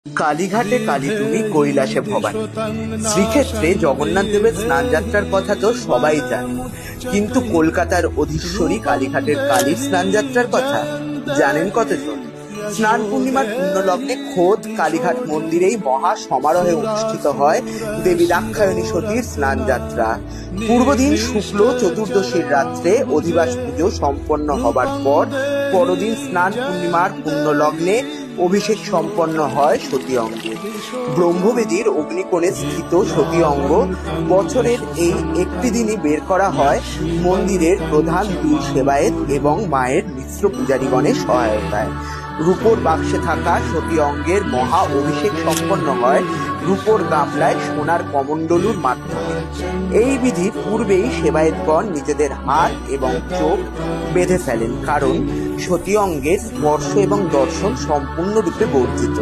কালীঘাটে কালী তুমি, কৈলাসে ভবানী। শ্রীক্ষেত্রে জগন্নাথ দেবের স্নান যাত্রার কথা তো সবাই জানে, কিন্তু কলকাতার অধীশ্বরী কালীঘাটের কালীর স্নান যাত্রার কথা জানেন কতজন? স্নান পূর্ণিমার পুণ্যলগ্নে খোদ কালীঘাট মন্দিরেই মহা সমারোহে অনুষ্ঠিত হয় দেবী দাক্ষায়ণী সতীর স্নান যাত্রা। পূর্বদিন শুক্ল চতুর্দশীর রাত্রে অধিবাস পুজো সম্পন্ন হবার পর পরদিন স্নান পূর্ণিমার পুণ্যলগ্নে অভিষেক সম্পন্ন হয় সতী অঙ্গে। ব্রহ্মবেদীর অগ্নিকোণে স্থিত সতী অঙ্গ বছরের এই একটি দিনই বের করা হয় মন্দিরের প্রধান দুই সেবায়েত এবং মায়ের মিশ্র পূজারীগণের সহায়তায়। রূপোর বাক্সে থাকা সতী অঙ্গের মহা অভিষেক সম্পন্ন হয় রূপোর গামলায় সোনার কমণ্ডলুর মাধ্যমে। এই বিধি পূর্বেই সেবায়েতগণ নিজেদের হাত এবং চোখ বেঁধে ফেলেন, কারণ সতী অঙ্গের স্পর্শ এবং দর্শন সম্পূর্ণরূপে বর্জিত।